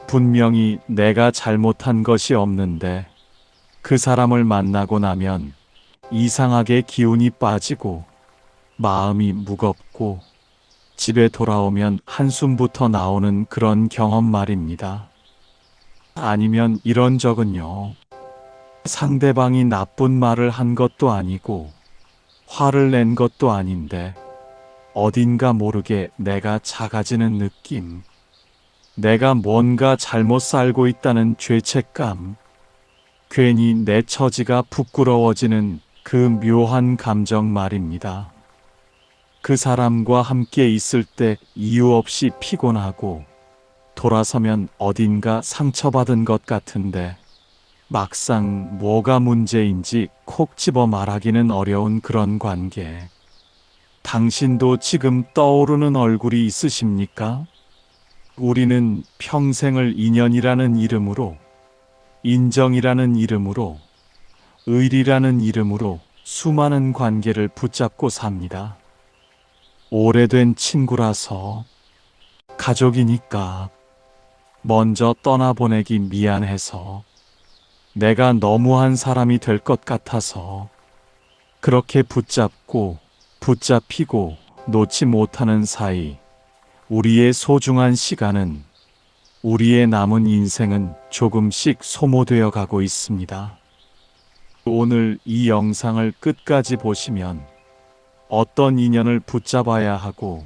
분명히 내가 잘못한 것이 없는데 그 사람을 만나고 나면 이상하게 기운이 빠지고 마음이 무겁고 집에 돌아오면 한숨부터 나오는 그런 경험 말입니다. 아니면 이런 적은요. 상대방이 나쁜 말을 한 것도 아니고 화를 낸 것도 아닌데 어딘가 모르게 내가 작아지는 느낌, 내가 뭔가 잘못 살고 있다는 죄책감, 괜히 내 처지가 부끄러워지는 그 묘한 감정 말입니다. 그 사람과 함께 있을 때 이유 없이 피곤하고 돌아서면 어딘가 상처받은 것 같은데 막상 뭐가 문제인지 콕 집어 말하기는 어려운 그런 관계. 당신도 지금 떠오르는 얼굴이 있으십니까? 우리는 평생을 인연이라는 이름으로, 인정이라는 이름으로, 의리라는 이름으로 수많은 관계를 붙잡고 삽니다. 오래된 친구라서, 가족이니까, 먼저 떠나보내기 미안해서, 내가 너무한 사람이 될 것 같아서, 그렇게 붙잡히고 놓지 못하는 사이, 우리의 소중한 시간은, 우리의 남은 인생은 조금씩 소모되어 가고 있습니다. 오늘 이 영상을 끝까지 보시면 어떤 인연을 붙잡아야 하고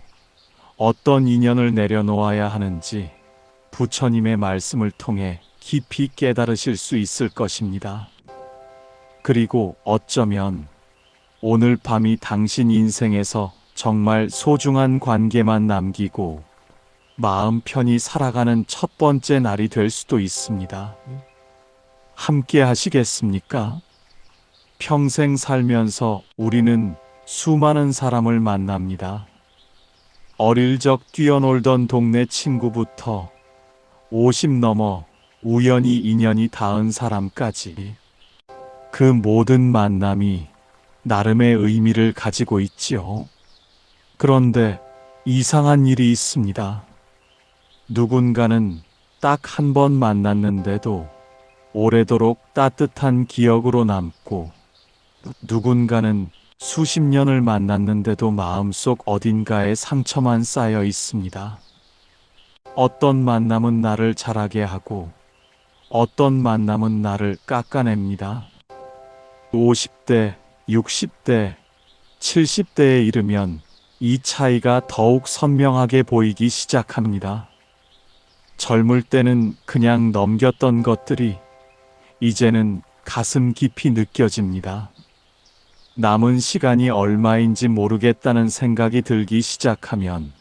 어떤 인연을 내려놓아야 하는지 부처님의 말씀을 통해 깊이 깨달으실 수 있을 것입니다. 그리고 어쩌면 오늘 밤이 당신 인생에서 정말 소중한 관계만 남기고 마음 편히 살아가는 첫 번째 날이 될 수도 있습니다. 함께 하시겠습니까? 평생 살면서 우리는 수많은 사람을 만납니다. 어릴 적 뛰어놀던 동네 친구부터 50 넘어 우연히 인연이 닿은 사람까지 그 모든 만남이 나름의 의미를 가지고 있지요. 그런데 이상한 일이 있습니다. 누군가는 딱 한 번 만났는데도 오래도록 따뜻한 기억으로 남고 누군가는 수십 년을 만났는데도 마음속 어딘가에 상처만 쌓여 있습니다. 어떤 만남은 나를 자라게 하고 어떤 만남은 나를 깎아냅니다. 50대, 60대, 70대에 이르면 이 차이가 더욱 선명하게 보이기 시작합니다. 젊을 때는 그냥 넘겼던 것들이 이제는 가슴 깊이 느껴집니다. 남은 시간이 얼마인지 모르겠다는 생각이 들기 시작하면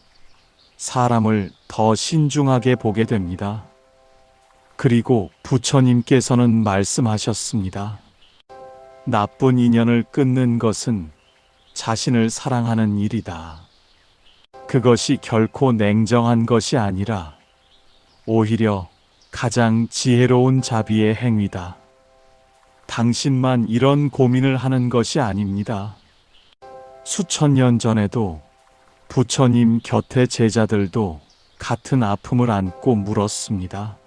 사람을 더 신중하게 보게 됩니다. 그리고 부처님께서는 말씀하셨습니다. 나쁜 인연을 끊는 것은 자신을 사랑하는 일이다. 그것이 결코 냉정한 것이 아니라 오히려 가장 지혜로운 자비의 행위다. 당신만 이런 고민을 하는 것이 아닙니다. 수천 년 전에도 부처님 곁의 제자들도 같은 아픔을 안고 물었습니다.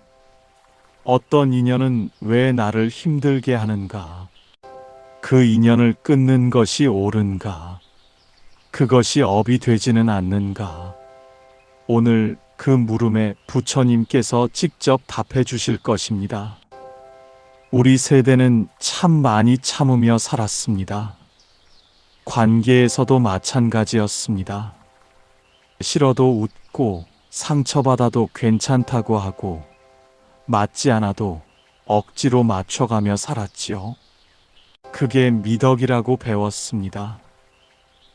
어떤 인연은 왜 나를 힘들게 하는가? 그 인연을 끊는 것이 옳은가? 그것이 업이 되지는 않는가? 오늘 그 물음에 부처님께서 직접 답해 주실 것입니다. 우리 세대는 참 많이 참으며 살았습니다. 관계에서도 마찬가지였습니다. 싫어도 웃고 상처받아도 괜찮다고 하고 맞지 않아도 억지로 맞춰가며 살았지요. 그게 미덕이라고 배웠습니다.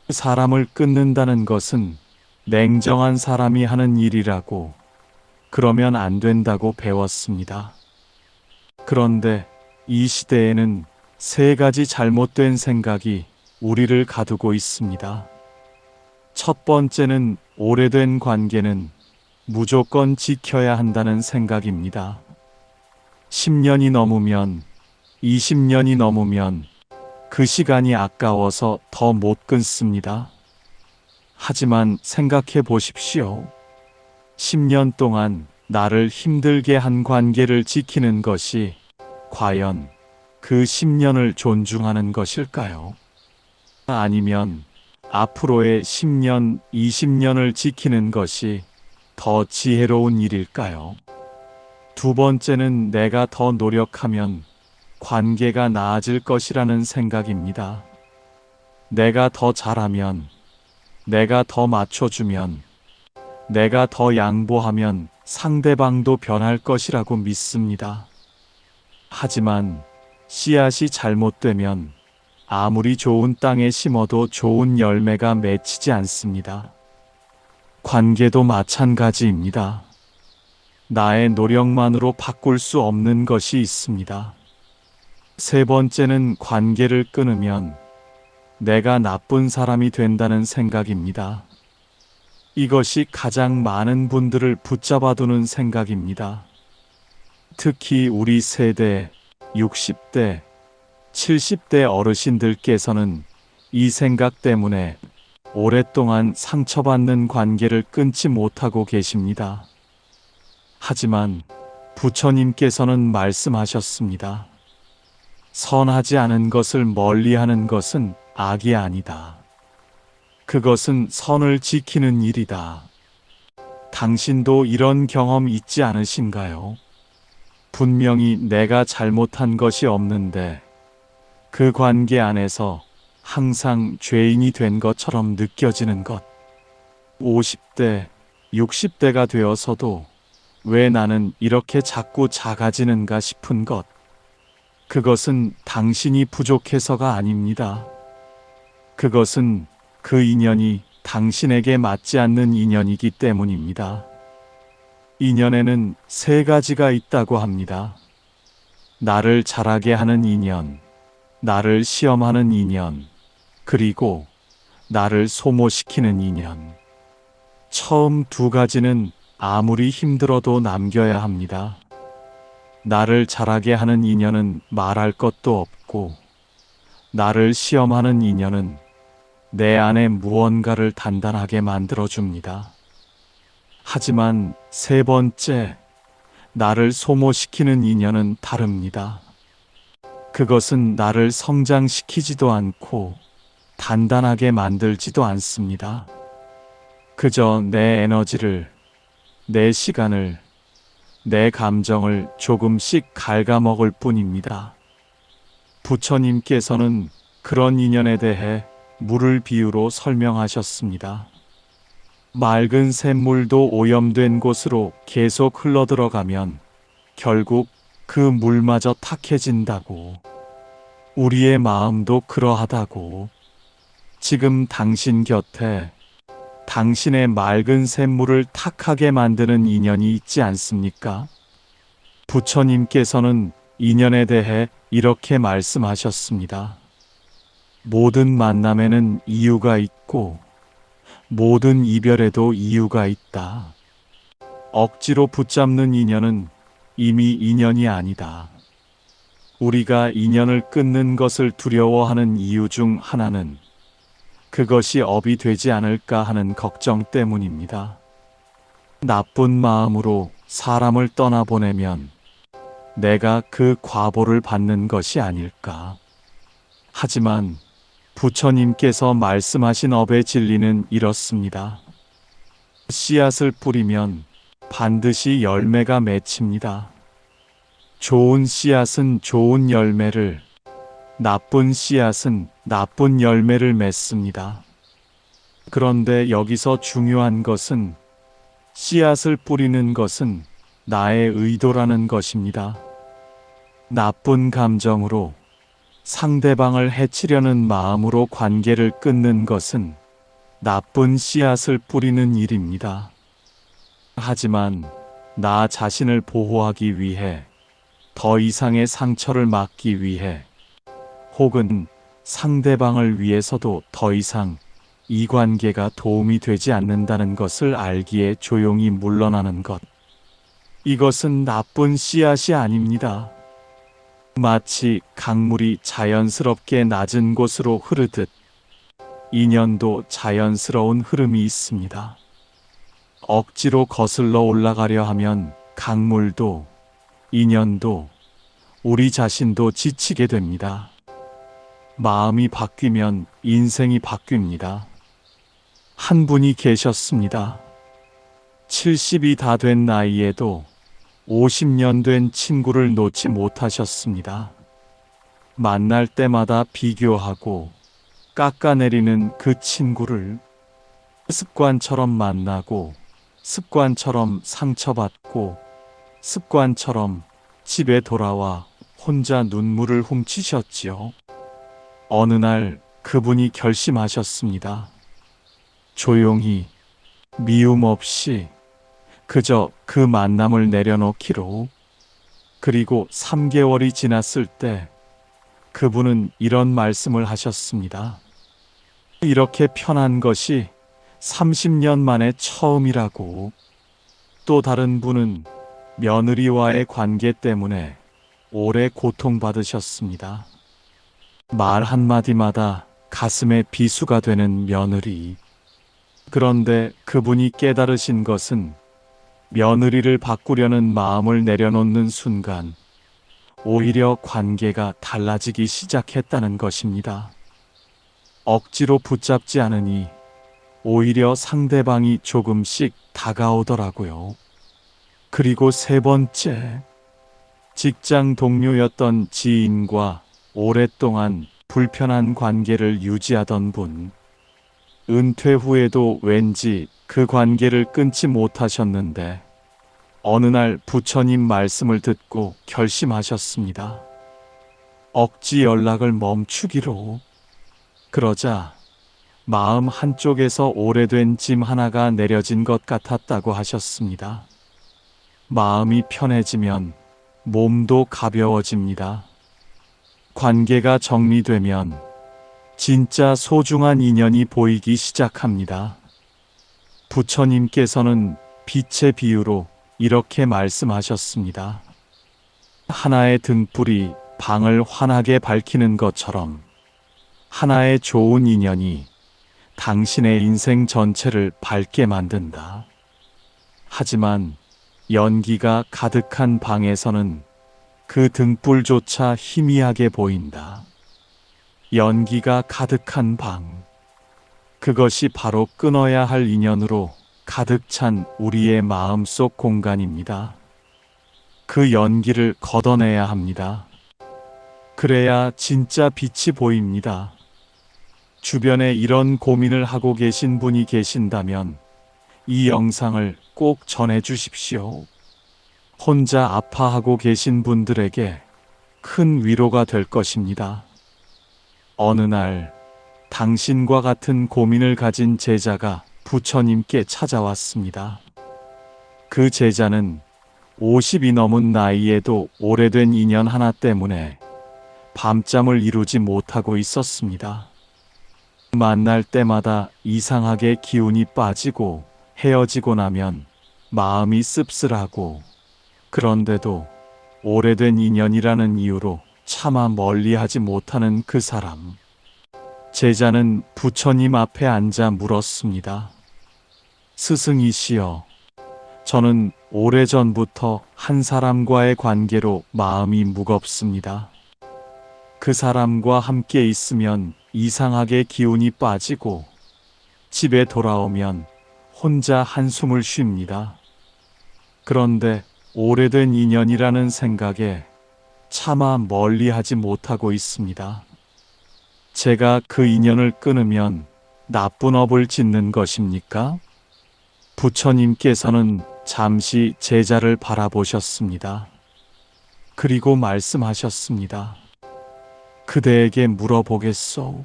사람을 끊는다는 것은 냉정한 사람이 하는 일이라고, 그러면 안 된다고 배웠습니다. 그런데 이 시대에는 세 가지 잘못된 생각이 우리를 가두고 있습니다. 첫 번째는 오래된 관계는 무조건 지켜야 한다는 생각입니다. 10년이 넘으면, 20년이 넘으면 그 시간이 아까워서 더 못 끊습니다. 하지만 생각해 보십시오. 10년 동안 나를 힘들게 한 관계를 지키는 것이 과연 그 10년을 존중하는 것일까요? 아니면 앞으로의 10년, 20년을 지키는 것이 더 지혜로운 일일까요? 두 번째는 내가 더 노력하면 관계가 나아질 것이라는 생각입니다. 내가 더 잘하면, 내가 더 맞춰주면, 내가 더 양보하면 상대방도 변할 것이라고 믿습니다. 하지만 씨앗이 잘못되면 아무리 좋은 땅에 심어도 좋은 열매가 맺히지 않습니다. 관계도 마찬가지입니다. 나의 노력만으로 바꿀 수 없는 것이 있습니다. 세 번째는 관계를 끊으면 내가 나쁜 사람이 된다는 생각입니다. 이것이 가장 많은 분들을 붙잡아두는 생각입니다. 특히 우리 세대 60대, 70대 어르신들께서는 이 생각 때문에 오랫동안 상처받는 관계를 끊지 못하고 계십니다. 하지만 부처님께서는 말씀하셨습니다. 선하지 않은 것을 멀리하는 것은 악이 아니다. 그것은 선을 지키는 일이다. 당신도 이런 경험 있지 않으신가요? 분명히 내가 잘못한 것이 없는데 그 관계 안에서 항상 죄인이 된 것처럼 느껴지는 것. 50대, 60대가 되어서도 왜 나는 이렇게 자꾸 작아지는가 싶은 것. 그것은 당신이 부족해서가 아닙니다. 그것은 그 인연이 당신에게 맞지 않는 인연이기 때문입니다. 인연에는 세 가지가 있다고 합니다. 나를 자라게 하는 인연, 나를 시험하는 인연, 그리고 나를 소모시키는 인연. 처음 두 가지는 아무리 힘들어도 남겨야 합니다. 나를 자라게 하는 인연은 말할 것도 없고, 나를 시험하는 인연은 내 안에 무언가를 단단하게 만들어줍니다. 하지만 세 번째, 나를 소모시키는 인연은 다릅니다. 그것은 나를 성장시키지도 않고 단단하게 만들지도 않습니다. 그저 내 에너지를, 내 시간을, 내 감정을 조금씩 갉아먹을 뿐입니다. 부처님께서는 그런 인연에 대해 물을 비유로 설명하셨습니다. 맑은 샘물도 오염된 곳으로 계속 흘러들어가면 결국 그 물마저 탁해진다고. 우리의 마음도 그러하다고. 지금 당신 곁에 당신의 맑은 샘물을 탁하게 만드는 인연이 있지 않습니까? 부처님께서는 인연에 대해 이렇게 말씀하셨습니다. 모든 만남에는 이유가 있고 모든 이별에도 이유가 있다. 억지로 붙잡는 인연은 이미 인연이 아니다. 우리가 인연을 끊는 것을 두려워하는 이유 중 하나는 그것이 업이 되지 않을까 하는 걱정 때문입니다. 나쁜 마음으로 사람을 떠나보내면 내가 그 과보를 받는 것이 아닐까. 하지만 부처님께서 말씀하신 업의 진리는 이렇습니다. 씨앗을 뿌리면 반드시 열매가 맺힙니다. 좋은 씨앗은 좋은 열매를, 나쁜 씨앗은 나쁜 열매를 맺습니다. 그런데 여기서 중요한 것은 씨앗을 뿌리는 것은 나의 의도라는 것입니다. 나쁜 감정으로 상대방을 해치려는 마음으로 관계를 끊는 것은 나쁜 씨앗을 뿌리는 일입니다. 하지만 나 자신을 보호하기 위해, 더 이상의 상처를 막기 위해, 혹은 상대방을 위해서도 더 이상 이 관계가 도움이 되지 않는다는 것을 알기에 조용히 물러나는 것. 이것은 나쁜 씨앗이 아닙니다. 마치 강물이 자연스럽게 낮은 곳으로 흐르듯 인연도 자연스러운 흐름이 있습니다. 억지로 거슬러 올라가려 하면 강물도, 인연도, 우리 자신도 지치게 됩니다. 마음이 바뀌면 인생이 바뀝니다. 한 분이 계셨습니다. 70이 다 된 나이에도 50년 된 친구를 놓지 못하셨습니다. 만날 때마다 비교하고 깎아내리는 그 친구를 습관처럼 만나고, 습관처럼 상처받고, 습관처럼 집에 돌아와 혼자 눈물을 훔치셨지요. 어느 날 그분이 결심하셨습니다. 조용히, 미움 없이 그저 그 만남을 내려놓기로. 그리고 3개월이 지났을 때 그분은 이런 말씀을 하셨습니다. 이렇게 편한 것이 30년 만에 처음이라고. 또 다른 분은 며느리와의 관계 때문에 오래 고통받으셨습니다. 말 한마디마다 가슴에 비수가 되는 며느리. 그런데 그분이 깨달으신 것은 며느리를 바꾸려는 마음을 내려놓는 순간 오히려 관계가 달라지기 시작했다는 것입니다. 억지로 붙잡지 않으니 오히려 상대방이 조금씩 다가오더라고요. 그리고 세 번째, 직장 동료였던 지인과 오랫동안 불편한 관계를 유지하던 분. 은퇴 후에도 왠지 그 관계를 끊지 못하셨는데 어느 날 부처님 말씀을 듣고 결심하셨습니다. 억지 연락을 멈추기로. 그러자 마음 한쪽에서 오래된 짐 하나가 내려진 것 같았다고 하셨습니다. 마음이 편해지면 몸도 가벼워집니다. 관계가 정리되면 진짜 소중한 인연이 보이기 시작합니다. 부처님께서는 빛의 비유로 이렇게 말씀하셨습니다. 하나의 등불이 방을 환하게 밝히는 것처럼 하나의 좋은 인연이 당신의 인생 전체를 밝게 만든다. 하지만 연기가 가득한 방에서는 그 등불조차 희미하게 보인다. 연기가 가득한 방. 그것이 바로 끊어야 할 인연으로 가득 찬 우리의 마음속 공간입니다. 그 연기를 걷어내야 합니다. 그래야 진짜 빛이 보입니다. 주변에 이런 고민을 하고 계신 분이 계신다면 이 영상을 꼭 전해 주십시오. 혼자 아파하고 계신 분들에게 큰 위로가 될 것입니다. 어느 날 당신과 같은 고민을 가진 제자가 부처님께 찾아왔습니다. 그 제자는 50이 넘은 나이에도 오래된 인연 하나 때문에 밤잠을 이루지 못하고 있었습니다. 만날 때마다 이상하게 기운이 빠지고 헤어지고 나면 마음이 씁쓸하고, 그런데도 오래된 인연이라는 이유로 차마 멀리하지 못하는 그 사람. 제자는 부처님 앞에 앉아 물었습니다. 스승이시여, 저는 오래전부터 한 사람과의 관계로 마음이 무겁습니다. 그 사람과 함께 있으면 이상하게 기운이 빠지고 집에 돌아오면 혼자 한숨을 쉽니다. 그런데 오래된 인연이라는 생각에 차마 멀리하지 못하고 있습니다. 제가 그 인연을 끊으면 나쁜 업을 짓는 것입니까? 부처님께서는 잠시 제자를 바라보셨습니다. 그리고 말씀하셨습니다. 그대에게 물어보겠소.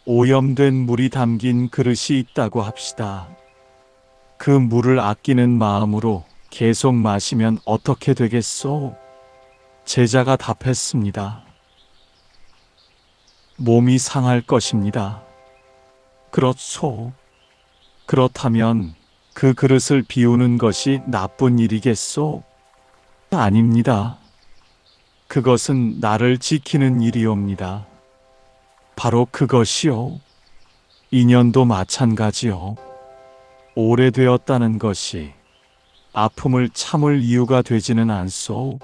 오염된 물이 담긴 그릇이 있다고 합시다. 그 물을 아끼는 마음으로 계속 마시면 어떻게 되겠소? 제자가 답했습니다. 몸이 상할 것입니다. 그렇소. 그렇다면 그 그릇을 비우는 것이 나쁜 일이겠소? 아닙니다. 그것은 나를 지키는 일이옵니다. 바로 그것이요. 인연도 마찬가지요. 오래되었다는 것이 아픔을 참을 이유가 되지는 않소.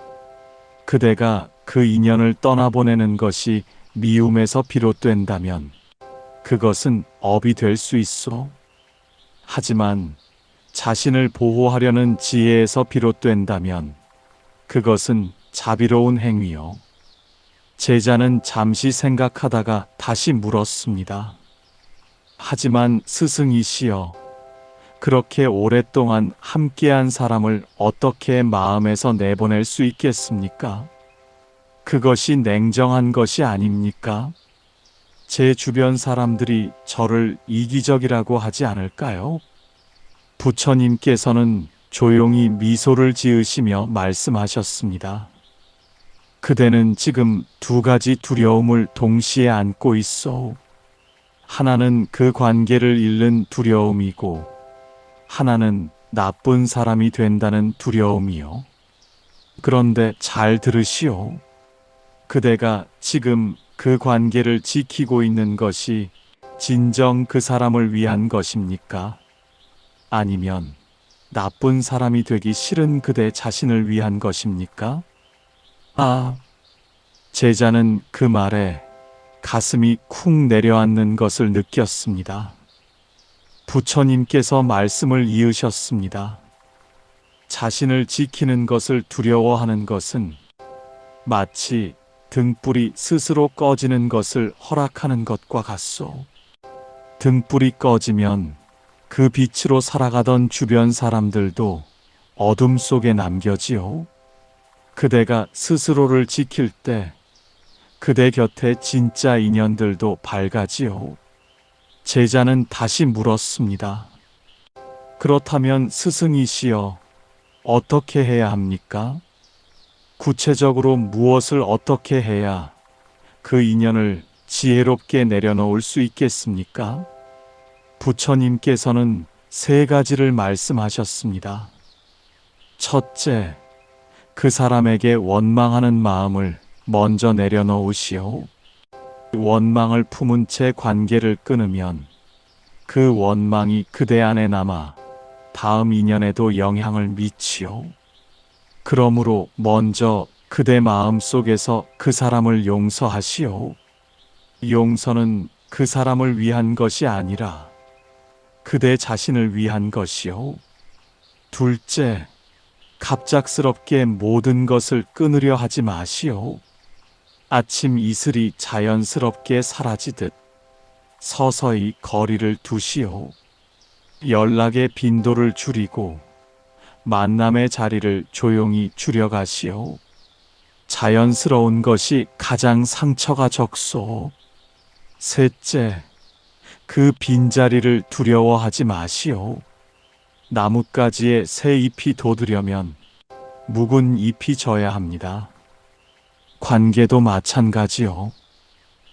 그대가 그 인연을 떠나보내는 것이 미움에서 비롯된다면 그것은 업이 될 수 있소. 하지만 자신을 보호하려는 지혜에서 비롯된다면 그것은 자비로운 행위요. 제자는 잠시 생각하다가 다시 물었습니다. 하지만 스승이시여, 그렇게 오랫동안 함께한 사람을 어떻게 마음에서 내보낼 수 있겠습니까? 그것이 냉정한 것이 아닙니까? 제 주변 사람들이 저를 이기적이라고 하지 않을까요? 부처님께서는 조용히 미소를 지으시며 말씀하셨습니다. 그대는 지금 두 가지 두려움을 동시에 안고 있어. 하나는 그 관계를 잃는 두려움이고, 하나는 나쁜 사람이 된다는 두려움이요. 그런데 잘 들으시오. 그대가 지금 그 관계를 지키고 있는 것이 진정 그 사람을 위한 것입니까? 아니면 나쁜 사람이 되기 싫은 그대 자신을 위한 것입니까? 제자는 그 말에 가슴이 쿵 내려앉는 것을 느꼈습니다. 부처님께서 말씀을 이으셨습니다. 자신을 지키는 것을 두려워하는 것은 마치 등불이 스스로 꺼지는 것을 허락하는 것과 같소. 등불이 꺼지면 그 빛으로 살아가던 주변 사람들도 어둠 속에 남겨지요. 그대가 스스로를 지킬 때 그대 곁에 진짜 인연들도 밝아지요. 제자는 다시 물었습니다. 그렇다면 스승이시여, 어떻게 해야 합니까? 구체적으로 무엇을 어떻게 해야 그 인연을 지혜롭게 내려놓을 수 있겠습니까? 부처님께서는 세 가지를 말씀하셨습니다. 첫째, 그 사람에게 원망하는 마음을 먼저 내려놓으시오. 원망을 품은 채 관계를 끊으면 그 원망이 그대 안에 남아 다음 인연에도 영향을 미치오. 그러므로 먼저 그대 마음 속에서 그 사람을 용서하시오. 용서는 그 사람을 위한 것이 아니라 그대 자신을 위한 것이오. 둘째, 갑작스럽게 모든 것을 끊으려 하지 마시오. 아침 이슬이 자연스럽게 사라지듯 서서히 거리를 두시오. 연락의 빈도를 줄이고 만남의 자리를 조용히 줄여가시오. 자연스러운 것이 가장 상처가 적소. 셋째, 그 빈자리를 두려워하지 마시오. 나뭇가지에 새 잎이 돋으려면 묵은 잎이 져야 합니다. 관계도 마찬가지요.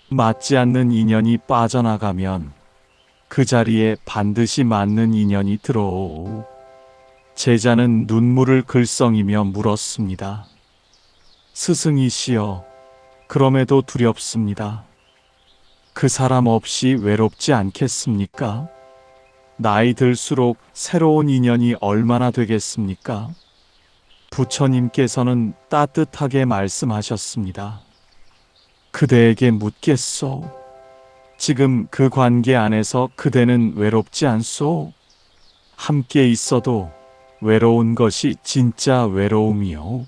맞지 않는 인연이 빠져나가면 그 자리에 반드시 맞는 인연이 들어오오. 제자는 눈물을 글썽이며 물었습니다. 스승이시여, 그럼에도 두렵습니다. 그 사람 없이 외롭지 않겠습니까? 나이 들수록 새로운 인연이 얼마나 되겠습니까? 부처님께서는 따뜻하게 말씀하셨습니다. 그대에게 묻겠소. 지금 그 관계 안에서 그대는 외롭지 않소? 함께 있어도 외로운 것이 진짜 외로움이요.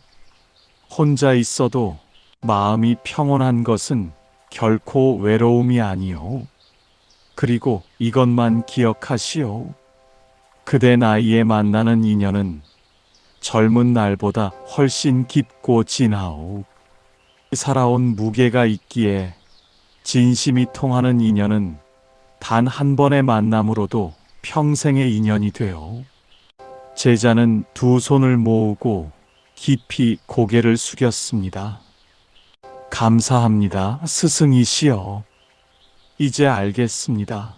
혼자 있어도 마음이 평온한 것은 결코 외로움이 아니요. 그리고 이것만 기억하시오. 그대 나이에 만나는 인연은 젊은 날보다 훨씬 깊고 진하오. 살아온 무게가 있기에 진심이 통하는 인연은 단 한 번의 만남으로도 평생의 인연이 되어. 제자는 두 손을 모으고 깊이 고개를 숙였습니다. 감사합니다, 스승이시여. 이제 알겠습니다.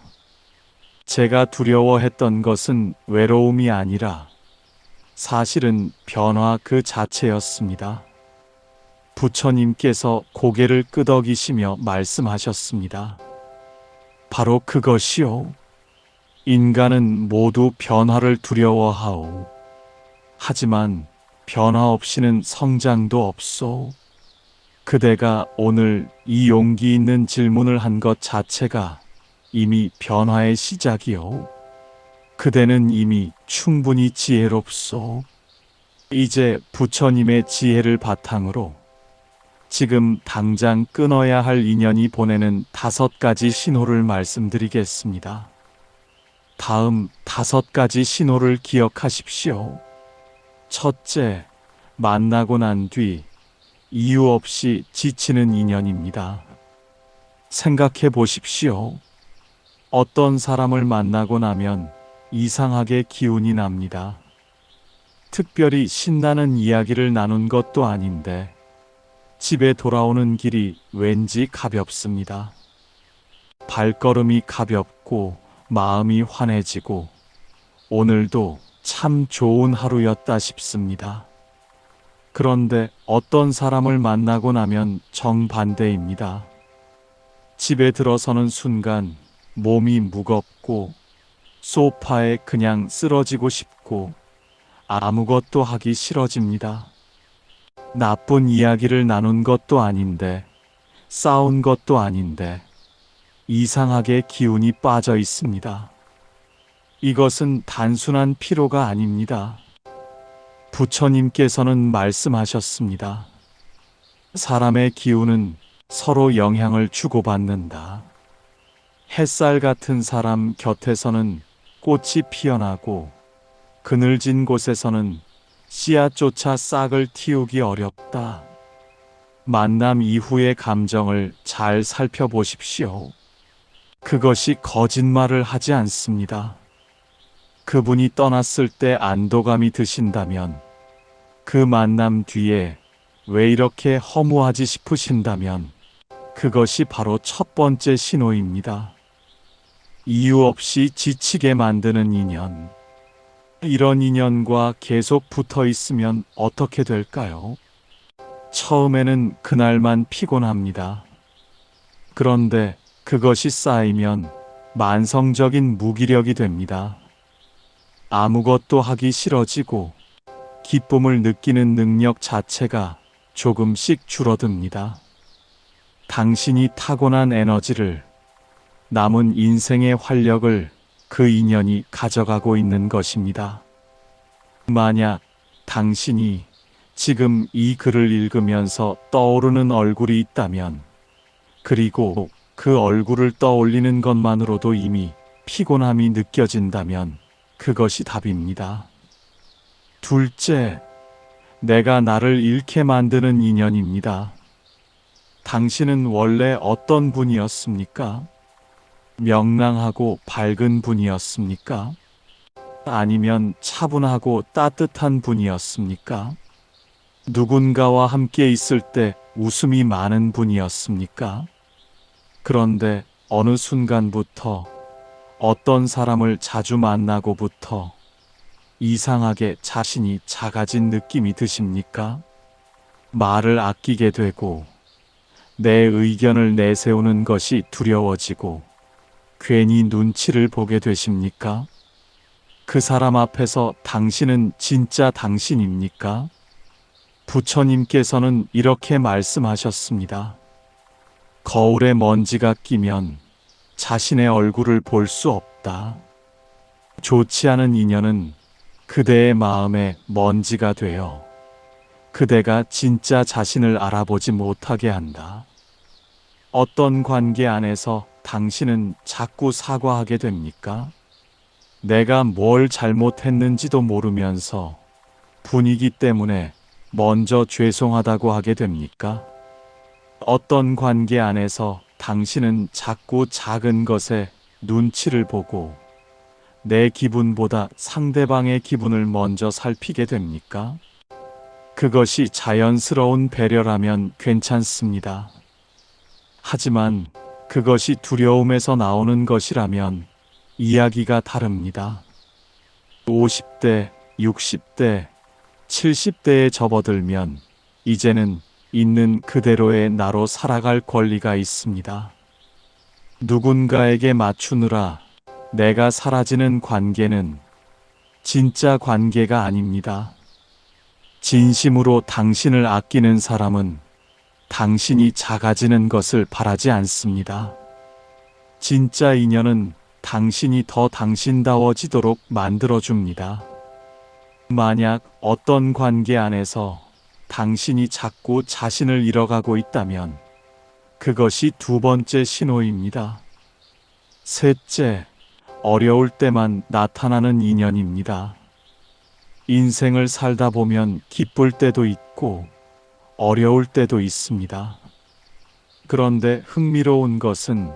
제가 두려워했던 것은 외로움이 아니라 사실은 변화 그 자체였습니다. 부처님께서 고개를 끄덕이시며 말씀하셨습니다. 바로 그것이요. 인간은 모두 변화를 두려워하오. 하지만 변화 없이는 성장도 없소. 그대가 오늘 이 용기 있는 질문을 한 것 자체가 이미 변화의 시작이요. 그대는 이미 충분히 지혜롭소. 이제 부처님의 지혜를 바탕으로 지금 당장 끊어야 할 인연이 보내는 5가지 신호를 말씀드리겠습니다. 다음 5가지 신호를 기억하십시오. 첫째, 만나고 난 뒤 이유 없이 지치는 인연입니다. 생각해 보십시오. 어떤 사람을 만나고 나면 이상하게 기운이 납니다. 특별히 신나는 이야기를 나눈 것도 아닌데 집에 돌아오는 길이 왠지 가볍습니다. 발걸음이 가볍고 마음이 환해지고 오늘도 참 좋은 하루였다 싶습니다. 그런데 어떤 사람을 만나고 나면 정반대입니다. 집에 들어서는 순간 몸이 무겁고 소파에 그냥 쓰러지고 싶고 아무것도 하기 싫어집니다. 나쁜 이야기를 나눈 것도 아닌데 싸운 것도 아닌데 이상하게 기운이 빠져 있습니다. 이것은 단순한 피로가 아닙니다. 부처님께서는 말씀하셨습니다. 사람의 기운은 서로 영향을 주고받는다. 햇살 같은 사람 곁에서는 꽃이 피어나고 그늘진 곳에서는 씨앗조차 싹을 틔우기 어렵다. 만남 이후의 감정을 잘 살펴보십시오. 그것이 거짓말을 하지 않습니다. 그분이 떠났을 때 안도감이 드신다면, 그 만남 뒤에 왜 이렇게 허무하지 싶으신다면, 그것이 바로 첫 번째 신호입니다. 이유 없이 지치게 만드는 인연. 이런 인연과 계속 붙어 있으면 어떻게 될까요? 처음에는 그날만 피곤합니다. 그런데 그것이 쌓이면 만성적인 무기력이 됩니다. 아무것도 하기 싫어지고 기쁨을 느끼는 능력 자체가 조금씩 줄어듭니다. 당신이 타고난 에너지를, 남은 인생의 활력을 그 인연이 가져가고 있는 것입니다. 만약 당신이 지금 이 글을 읽으면서 떠오르는 얼굴이 있다면, 그리고 그 얼굴을 떠올리는 것만으로도 이미 피곤함이 느껴진다면 그것이 답입니다. 둘째, 내가 나를 잃게 만드는 인연입니다. 당신은 원래 어떤 분이었습니까? 명랑하고 밝은 분이었습니까? 아니면 차분하고 따뜻한 분이었습니까? 누군가와 함께 있을 때 웃음이 많은 분이었습니까? 그런데 어느 순간부터, 어떤 사람을 자주 만나고부터 이상하게 자신이 작아진 느낌이 드십니까? 말을 아끼게 되고 내 의견을 내세우는 것이 두려워지고 괜히 눈치를 보게 되십니까? 그 사람 앞에서 당신은 진짜 당신입니까? 부처님께서는 이렇게 말씀하셨습니다. 거울에 먼지가 끼면 자신의 얼굴을 볼 수 없다. 좋지 않은 인연은 그대의 마음에 먼지가 되어 그대가 진짜 자신을 알아보지 못하게 한다. 어떤 관계 안에서 당신은 자꾸 사과하게 됩니까? 내가 뭘 잘못했는지도 모르면서 분위기 때문에 먼저 죄송하다고 하게 됩니까? 어떤 관계 안에서 당신은 자꾸 작은 것에 눈치를 보고 내 기분보다 상대방의 기분을 먼저 살피게 됩니까? 그것이 자연스러운 배려라면 괜찮습니다. 하지만 그것이 두려움에서 나오는 것이라면 이야기가 다릅니다. 50대, 60대, 70대에 접어들면 이제는 있는 그대로의 나로 살아갈 권리가 있습니다. 누군가에게 맞추느라 내가 사라지는 관계는 진짜 관계가 아닙니다. 진심으로 당신을 아끼는 사람은 당신이 작아지는 것을 바라지 않습니다. 진짜 인연은 당신이 더 당신다워지도록 만들어줍니다. 만약 어떤 관계 안에서 당신이 자꾸 자신을 잃어가고 있다면 그것이 두 번째 신호입니다. 셋째, 어려울 때만 나타나는 인연입니다. 인생을 살다 보면 기쁠 때도 있고 어려울 때도 있습니다. 그런데 흥미로운 것은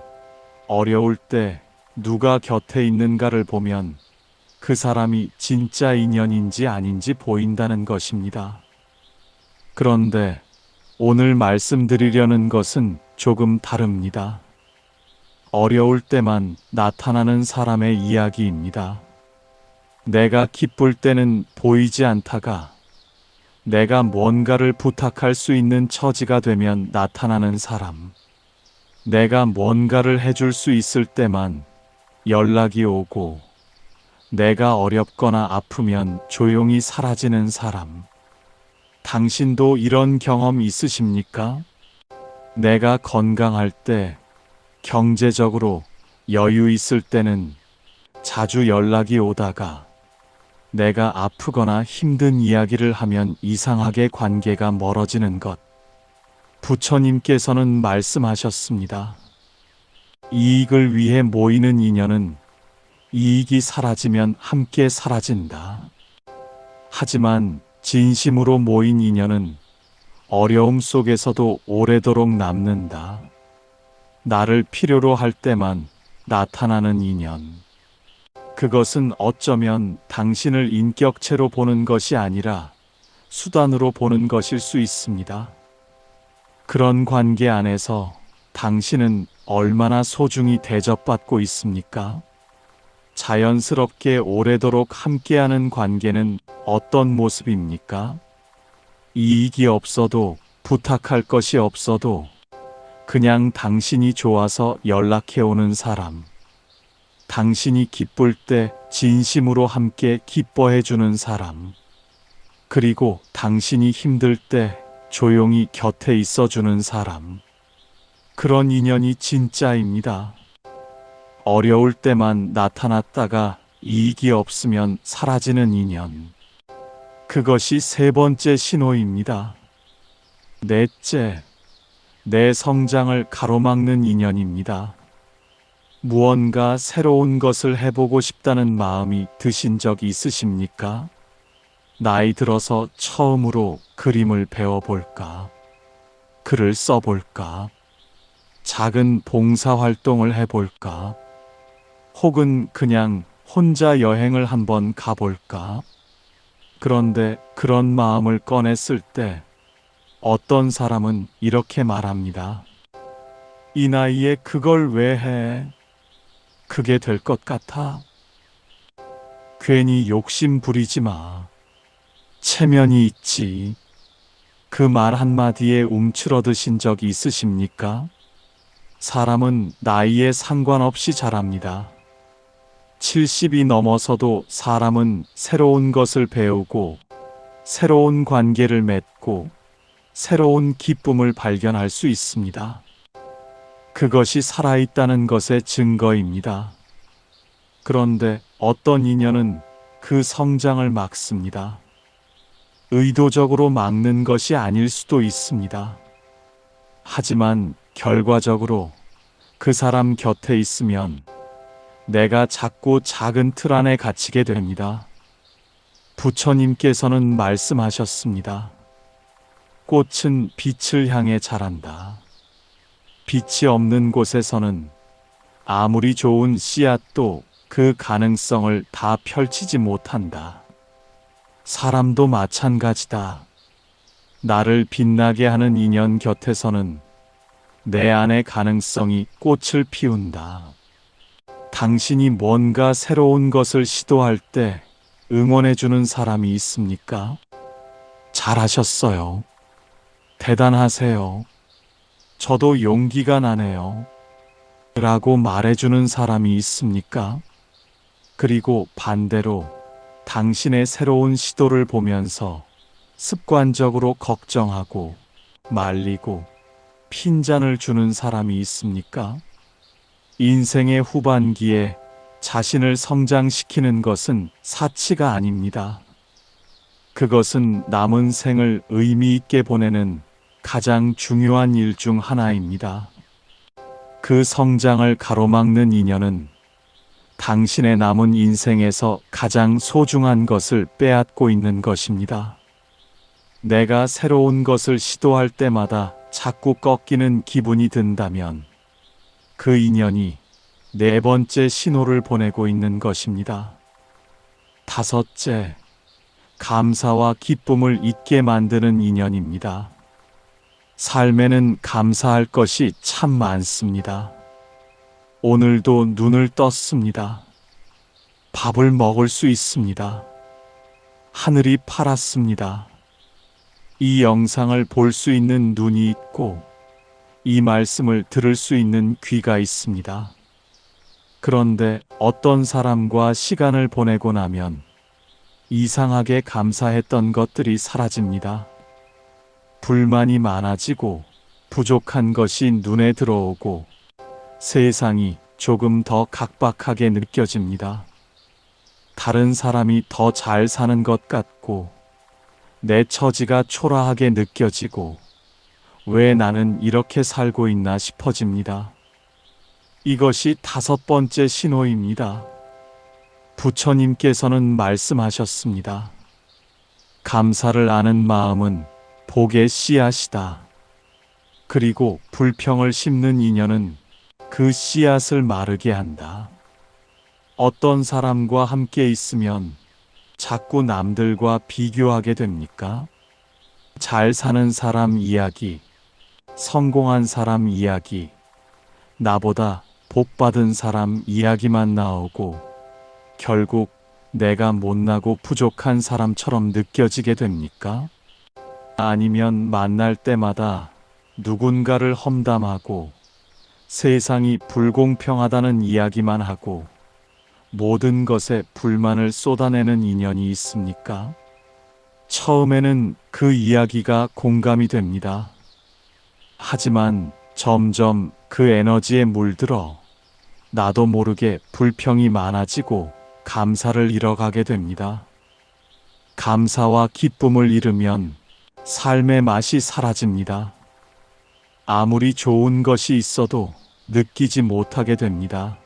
어려울 때 누가 곁에 있는가를 보면 그 사람이 진짜 인연인지 아닌지 보인다는 것입니다. 그런데 오늘 말씀드리려는 것은 조금 다릅니다. 어려울 때만 나타나는 사람의 이야기입니다. 내가 기쁠 때는 보이지 않다가 내가 뭔가를 부탁할 수 있는 처지가 되면 나타나는 사람. 내가 뭔가를 해줄 수 있을 때만 연락이 오고 내가 어렵거나 아프면 조용히 사라지는 사람. 당신도 이런 경험 있으십니까? 내가 건강할 때, 경제적으로 여유 있을 때는 자주 연락이 오다가 내가 아프거나 힘든 이야기를 하면 이상하게 관계가 멀어지는 것. 부처님께서는 말씀하셨습니다. 이익을 위해 모이는 인연은 이익이 사라지면 함께 사라진다. 하지만 진심으로 모인 인연은 어려움 속에서도 오래도록 남는다. 나를 필요로 할 때만 나타나는 인연. 그것은 어쩌면 당신을 인격체로 보는 것이 아니라 수단으로 보는 것일 수 있습니다. 그런 관계 안에서 당신은 얼마나 소중히 대접받고 있습니까? 자연스럽게 오래도록 함께하는 관계는 어떤 모습입니까? 이익이 없어도 부탁할 것이 없어도 그냥 당신이 좋아서 연락해오는 사람. 당신이 기쁠 때 진심으로 함께 기뻐해주는 사람. 그리고 당신이 힘들 때 조용히 곁에 있어주는 사람. 그런 인연이 진짜입니다. 어려울 때만 나타났다가 이익이 없으면 사라지는 인연. 그것이 세 번째 신호입니다. 넷째, 내 성장을 가로막는 인연입니다. 무언가 새로운 것을 해보고 싶다는 마음이 드신 적 있으십니까? 나이 들어서 처음으로 그림을 배워볼까? 글을 써볼까? 작은 봉사활동을 해볼까? 혹은 그냥 혼자 여행을 한번 가볼까? 그런데 그런 마음을 꺼냈을 때 어떤 사람은 이렇게 말합니다. 이 나이에 그걸 왜 해? 그게 될 것 같아? 괜히 욕심 부리지 마. 체면이 있지. 그 말 한마디에 움츠러드신 적 있으십니까? 사람은 나이에 상관없이 자랍니다. 70이 넘어서도 사람은 새로운 것을 배우고 새로운 관계를 맺고 새로운 기쁨을 발견할 수 있습니다. 그것이 살아있다는 것의 증거입니다. 그런데 어떤 인연은 그 성장을 막습니다. 의도적으로 막는 것이 아닐 수도 있습니다. 하지만 결과적으로 그 사람 곁에 있으면 내가 자꾸 작은 틀 안에 갇히게 됩니다. 부처님께서는 말씀하셨습니다. 꽃은 빛을 향해 자란다. 빛이 없는 곳에서는 아무리 좋은 씨앗도 그 가능성을 다 펼치지 못한다. 사람도 마찬가지다. 나를 빛나게 하는 인연 곁에서는 내 안의 가능성이 꽃을 피운다. 당신이 뭔가 새로운 것을 시도할 때 응원해주는 사람이 있습니까? 잘하셨어요. 대단하세요. 저도 용기가 나네요. 라고 말해주는 사람이 있습니까? 그리고 반대로 당신의 새로운 시도를 보면서 습관적으로 걱정하고 말리고 핀잔을 주는 사람이 있습니까? 인생의 후반기에 자신을 성장시키는 것은 사치가 아닙니다. 그것은 남은 생을 의미 있게 보내는 가장 중요한 일 중 하나입니다. 그 성장을 가로막는 인연은 당신의 남은 인생에서 가장 소중한 것을 빼앗고 있는 것입니다. 내가 새로운 것을 시도할 때마다 자꾸 꺾이는 기분이 든다면 그 인연이 네 번째 신호를 보내고 있는 것입니다. 다섯째, 감사와 기쁨을 잊게 만드는 인연입니다. 삶에는 감사할 것이 참 많습니다. 오늘도 눈을 떴습니다. 밥을 먹을 수 있습니다. 하늘이 파랗습니다. 이 영상을 볼 수 있는 눈이 있고 이 말씀을 들을 수 있는 귀가 있습니다. 그런데 어떤 사람과 시간을 보내고 나면 이상하게 감사했던 것들이 사라집니다. 불만이 많아지고 부족한 것이 눈에 들어오고 세상이 조금 더 각박하게 느껴집니다. 다른 사람이 더 잘 사는 것 같고 내 처지가 초라하게 느껴지고 왜 나는 이렇게 살고 있나 싶어집니다. 이것이 다섯 번째 신호입니다. 부처님께서는 말씀하셨습니다. 감사를 아는 마음은 복의 씨앗이다. 그리고 불평을 심는 인연은 그 씨앗을 마르게 한다. 어떤 사람과 함께 있으면 자꾸 남들과 비교하게 됩니까? 잘 사는 사람 이야기, 성공한 사람 이야기, 나보다 복받은 사람 이야기만 나오고 결국 내가 못나고 부족한 사람처럼 느껴지게 됩니까? 아니면 만날 때마다 누군가를 험담하고 세상이 불공평하다는 이야기만 하고 모든 것에 불만을 쏟아내는 인연이 있습니까? 처음에는 그 이야기가 공감이 됩니다. 하지만 점점 그 에너지에 물들어 나도 모르게 불평이 많아지고 감사를 잃어가게 됩니다. 감사와 기쁨을 잃으면 삶의 맛이 사라집니다. 아무리 좋은 것이 있어도 느끼지 못하게 됩니다.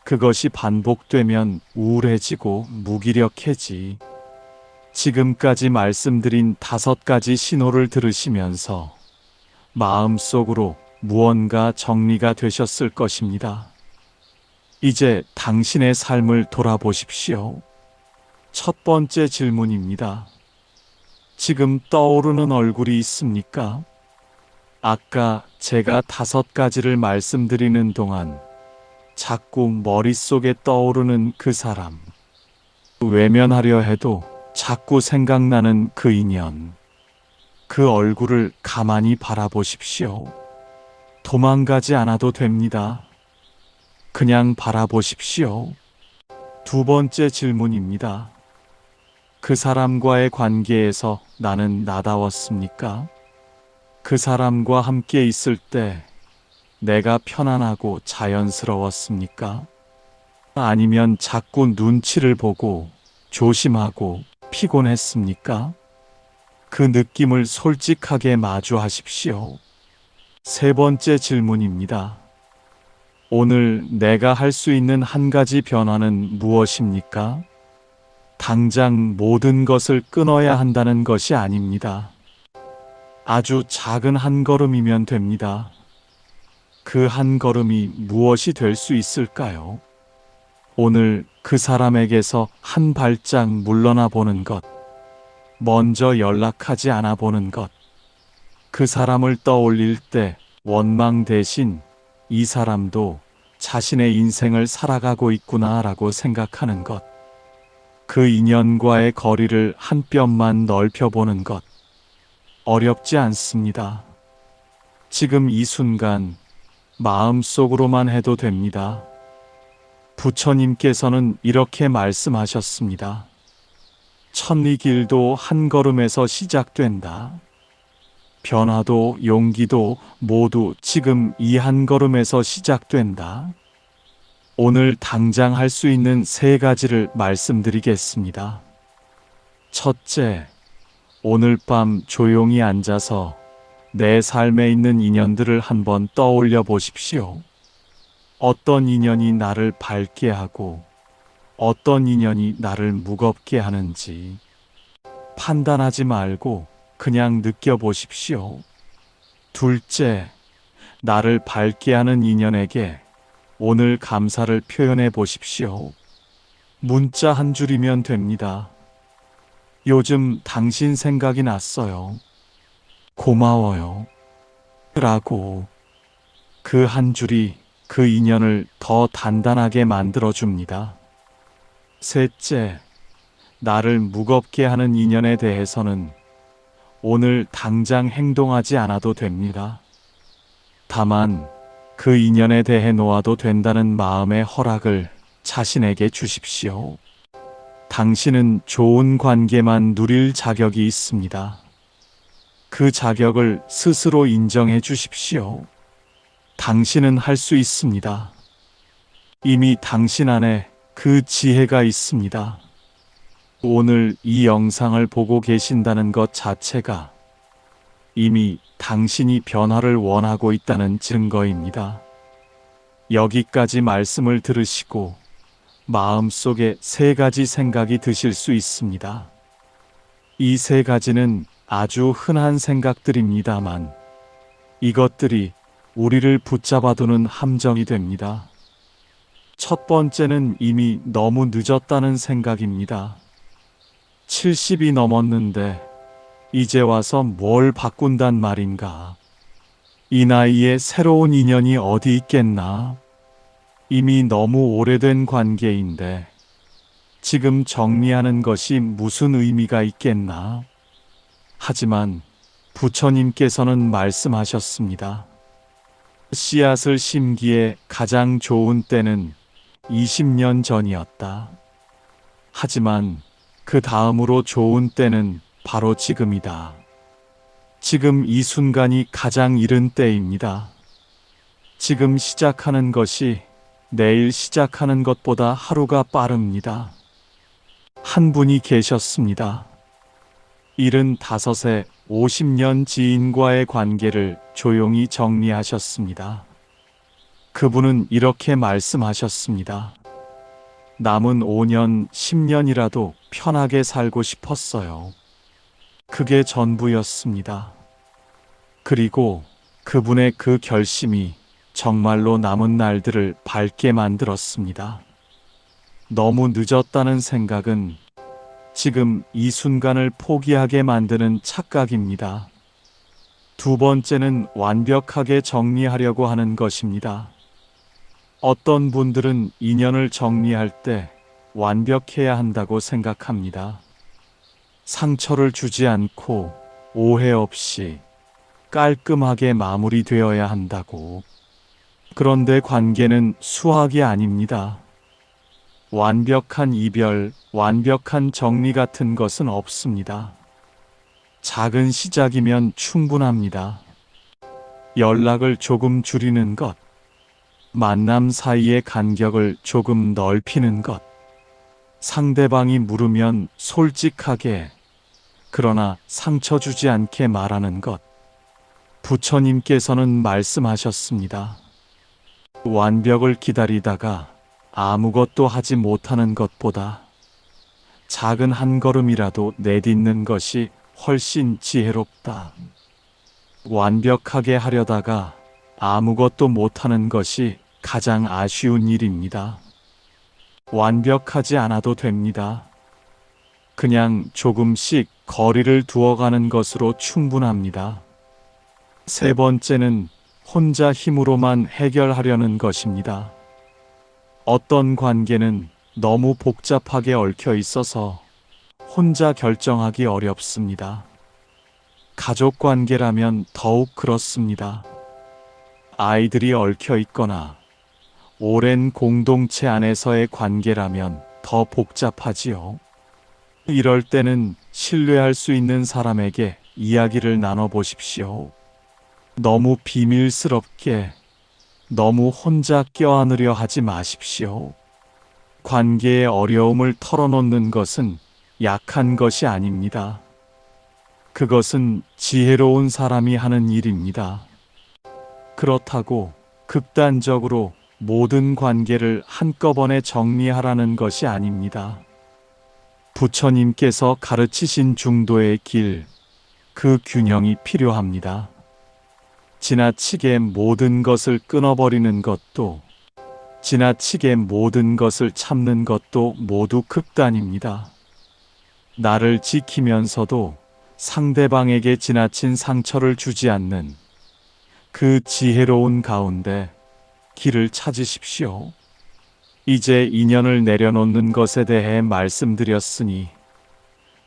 그것이 반복되면 우울해지고 무기력해지. 지금까지 말씀드린 다섯 가지 신호를 들으시면서 마음속으로 무언가 정리가 되셨을 것입니다. 이제 당신의 삶을 돌아보십시오. 첫 번째 질문입니다. 지금 떠오르는 얼굴이 있습니까? 아까 제가 다섯 가지를 말씀드리는 동안 자꾸 머릿속에 떠오르는 그 사람, 외면하려 해도 자꾸 생각나는 그 인연, 그 얼굴을 가만히 바라보십시오. 도망가지 않아도 됩니다. 그냥 바라보십시오. 두 번째 질문입니다. 그 사람과의 관계에서 나는 나다웠습니까? 그 사람과 함께 있을 때 내가 편안하고 자연스러웠습니까? 아니면 자꾸 눈치를 보고 조심하고 피곤했습니까? 그 느낌을 솔직하게 마주하십시오. 세 번째 질문입니다. 오늘 내가 할 수 있는 한 가지 변화는 무엇입니까? 당장 모든 것을 끊어야 한다는 것이 아닙니다. 아주 작은 한 걸음이면 됩니다. 그 한 걸음이 무엇이 될 수 있을까요? 오늘 그 사람에게서 한 발짝 물러나 보는 것, 먼저 연락하지 않아 보는 것, 그 사람을 떠올릴 때 원망 대신 이 사람도 자신의 인생을 살아가고 있구나라고 생각하는 것, 그 인연과의 거리를 한 뼘만 넓혀보는 것, 어렵지 않습니다. 지금 이 순간 마음속으로만 해도 됩니다. 부처님께서는 이렇게 말씀하셨습니다. 천리 길도 한 걸음에서 시작된다. 변화도 용기도 모두 지금 이 한 걸음에서 시작된다. 오늘 당장 할 수 있는 3가지를 말씀드리겠습니다. 첫째, 오늘 밤 조용히 앉아서 내 삶에 있는 인연들을 한번 떠올려 보십시오. 어떤 인연이 나를 밝게 하고 어떤 인연이 나를 무겁게 하는지 판단하지 말고 그냥 느껴보십시오. 둘째, 나를 밝게 하는 인연에게 오늘 감사를 표현해 보십시오. 문자 한 줄이면 됩니다. 요즘 당신 생각이 났어요. 고마워요. 라고 그 한 줄이 그 인연을 더 단단하게 만들어줍니다. 셋째, 나를 무겁게 하는 인연에 대해서는 오늘 당장 행동하지 않아도 됩니다. 다만 그 인연에 대해 놓아도 된다는 마음의 허락을 자신에게 주십시오. 당신은 좋은 관계만 누릴 자격이 있습니다. 그 자격을 스스로 인정해 주십시오. 당신은 할 수 있습니다. 이미 당신 안에 그 지혜가 있습니다. 오늘 이 영상을 보고 계신다는 것 자체가 이미 당신이 변화를 원하고 있다는 증거입니다. 여기까지 말씀을 들으시고 마음속에 3가지 생각이 드실 수 있습니다. 이 3가지는 아주 흔한 생각들입니다만 이것들이 우리를 붙잡아두는 함정이 됩니다. 첫 번째는 이미 너무 늦었다는 생각입니다. 70이 넘었는데 이제 와서 뭘 바꾼단 말인가? 이 나이에 새로운 인연이 어디 있겠나? 이미 너무 오래된 관계인데 지금 정리하는 것이 무슨 의미가 있겠나? 하지만 부처님께서는 말씀하셨습니다. 씨앗을 심기에 가장 좋은 때는 20년 전이었다. 하지만 그 다음으로 좋은 때는 바로 지금이다. 지금 이 순간이 가장 이른 때입니다. 지금 시작하는 것이 내일 시작하는 것보다 하루가 빠릅니다. 한 분이 계셨습니다. 75세 50년 지인과의 관계를 조용히 정리하셨습니다. 그분은 이렇게 말씀하셨습니다. 남은 5년, 10년이라도 편하게 살고 싶었어요. 그게 전부였습니다. 그리고 그분의 그 결심이 정말로 남은 날들을 밝게 만들었습니다. 너무 늦었다는 생각은 지금 이 순간을 포기하게 만드는 착각입니다. 두 번째는 완벽하게 정리하려고 하는 것입니다. 어떤 분들은 인연을 정리할 때 완벽해야 한다고 생각합니다. 상처를 주지 않고 오해 없이 깔끔하게 마무리되어야 한다고. 그런데 관계는 수학이 아닙니다. 완벽한 이별, 완벽한 정리 같은 것은 없습니다. 작은 시작이면 충분합니다. 연락을 조금 줄이는 것, 만남 사이의 간격을 조금 넓히는 것, 상대방이 물으면 솔직하게, 그러나 상처 주지 않게 말하는 것. 부처님께서는 말씀하셨습니다. 완벽을 기다리다가 아무것도 하지 못하는 것보다 작은 한 걸음이라도 내딛는 것이 훨씬 지혜롭다. 완벽하게 하려다가 아무것도 못하는 것이 가장 아쉬운 일입니다. 완벽하지 않아도 됩니다. 그냥 조금씩 거리를 두어가는 것으로 충분합니다. 세 번째는 혼자 힘으로만 해결하려는 것입니다. 어떤 관계는 너무 복잡하게 얽혀 있어서 혼자 결정하기 어렵습니다. 가족 관계라면 더욱 그렇습니다. 아이들이 얽혀 있거나 오랜 공동체 안에서의 관계라면 더 복잡하지요. 이럴 때는 신뢰할 수 있는 사람에게 이야기를 나눠보십시오. 너무 비밀스럽게, 너무 혼자 껴안으려 하지 마십시오. 관계의 어려움을 털어놓는 것은 약한 것이 아닙니다. 그것은 지혜로운 사람이 하는 일입니다. 그렇다고 극단적으로 모든 관계를 한꺼번에 정리하라는 것이 아닙니다. 부처님께서 가르치신 중도의 길, 그 균형이 필요합니다. 지나치게 모든 것을 끊어버리는 것도, 지나치게 모든 것을 참는 것도 모두 극단입니다. 나를 지키면서도 상대방에게 지나친 상처를 주지 않는 그 지혜로운 가운데 길을 찾으십시오. 이제 인연을 내려놓는 것에 대해 말씀드렸으니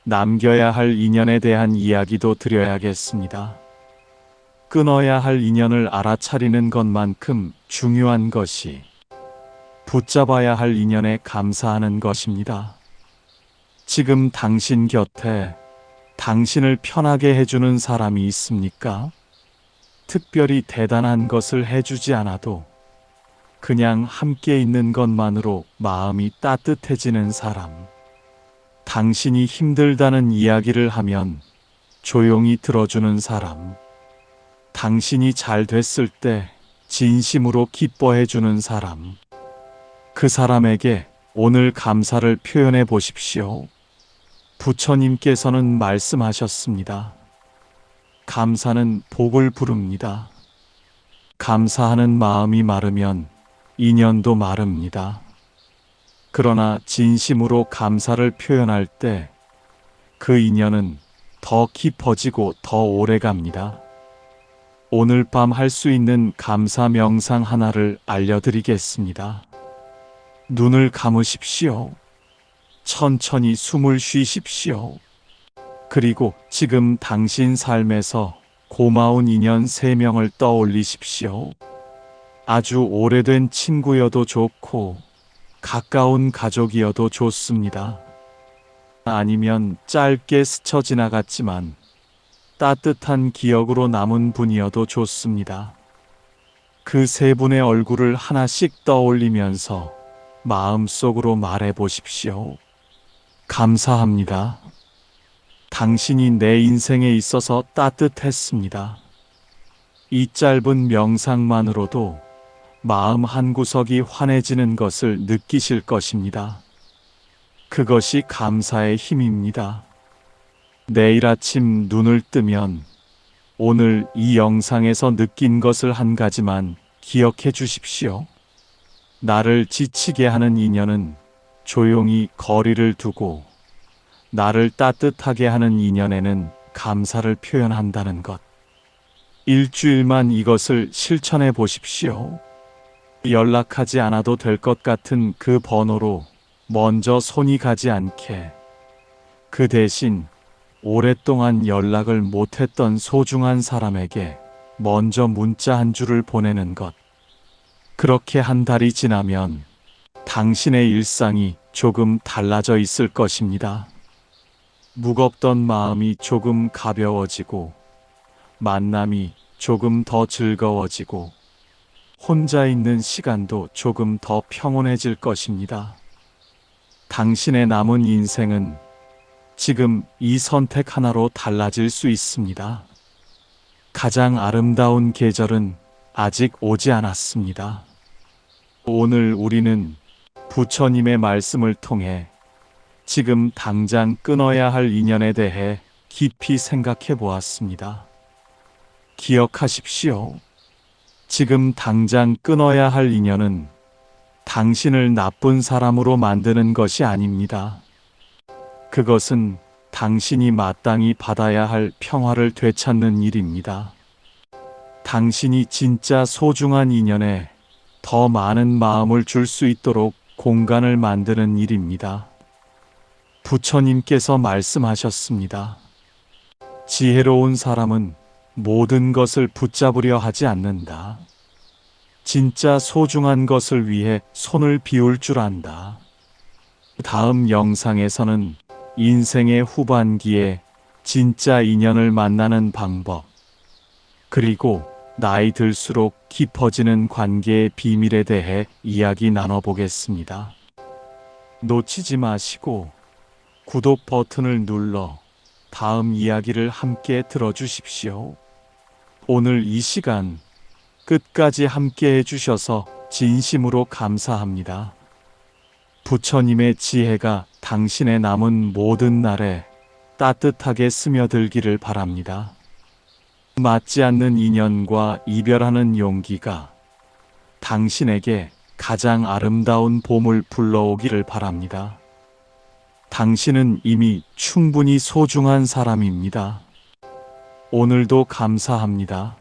남겨야 할 인연에 대한 이야기도 드려야겠습니다. 끊어야 할 인연을 알아차리는 것만큼 중요한 것이 붙잡아야 할 인연에 감사하는 것입니다. 지금 당신 곁에 당신을 편하게 해주는 사람이 있습니까? 특별히 대단한 것을 해주지 않아도 그냥 함께 있는 것만으로 마음이 따뜻해지는 사람. 당신이 힘들다는 이야기를 하면 조용히 들어주는 사람. 당신이 잘 됐을 때 진심으로 기뻐해주는 사람. 그 사람에게 오늘 감사를 표현해 보십시오. 부처님께서는 말씀하셨습니다. 감사는 복을 부릅니다. 감사하는 마음이 마르면 인연도 마릅니다. 그러나 진심으로 감사를 표현할 때 그 인연은 더 깊어지고 더 오래 갑니다. 오늘 밤 할 수 있는 감사 명상 하나를 알려드리겠습니다. 눈을 감으십시오. 천천히 숨을 쉬십시오. 그리고 지금 당신 삶에서 고마운 인연 3명을 떠올리십시오. 아주 오래된 친구여도 좋고 가까운 가족이어도 좋습니다. 아니면 짧게 스쳐 지나갔지만 따뜻한 기억으로 남은 분이어도 좋습니다. 그 3분의 얼굴을 하나씩 떠올리면서 마음속으로 말해 보십시오. 감사합니다. 당신이 내 인생에 있어서 따뜻했습니다. 이 짧은 명상만으로도 마음 한구석이 환해지는 것을 느끼실 것입니다. 그것이 감사의 힘입니다. 내일 아침 눈을 뜨면 오늘 이 영상에서 느낀 것을 한 가지만 기억해 주십시오. 나를 지치게 하는 인연은 조용히 거리를 두고 나를 따뜻하게 하는 인연에는 감사를 표현한다는 것. 일주일만 이것을 실천해 보십시오. 연락하지 않아도 될 것 같은 그 번호로 먼저 손이 가지 않게, 그 대신 오랫동안 연락을 못했던 소중한 사람에게 먼저 문자 한 줄을 보내는 것. 그렇게 한 달이 지나면 당신의 일상이 조금 달라져 있을 것입니다. 무겁던 마음이 조금 가벼워지고 만남이 조금 더 즐거워지고 혼자 있는 시간도 조금 더 평온해질 것입니다. 당신의 남은 인생은 지금 이 선택 하나로 달라질 수 있습니다. 가장 아름다운 계절은 아직 오지 않았습니다. 오늘 우리는 부처님의 말씀을 통해 지금 당장 끊어야 할 인연에 대해 깊이 생각해 보았습니다. 기억하십시오. 지금 당장 끊어야 할 인연은 당신을 나쁜 사람으로 만드는 것이 아닙니다. 그것은 당신이 마땅히 받아야 할 평화를 되찾는 일입니다. 당신이 진짜 소중한 인연에 더 많은 마음을 줄 수 있도록 공간을 만드는 일입니다. 부처님께서 말씀하셨습니다. 지혜로운 사람은 모든 것을 붙잡으려 하지 않는다. 진짜 소중한 것을 위해 손을 비울 줄 안다. 다음 영상에서는 인생의 후반기에 진짜 인연을 만나는 방법, 그리고 나이 들수록 깊어지는 관계의 비밀에 대해 이야기 나눠보겠습니다. 놓치지 마시고 구독 버튼을 눌러 다음 이야기를 함께 들어주십시오. 오늘 이 시간 끝까지 함께 해주셔서 진심으로 감사합니다. 부처님의 지혜가 당신의 남은 모든 날에 따뜻하게 스며들기를 바랍니다. 맞지 않는 인연과 이별하는 용기가 당신에게 가장 아름다운 봄을 불러오기를 바랍니다. 당신은 이미 충분히 소중한 사람입니다. 오늘도 감사합니다.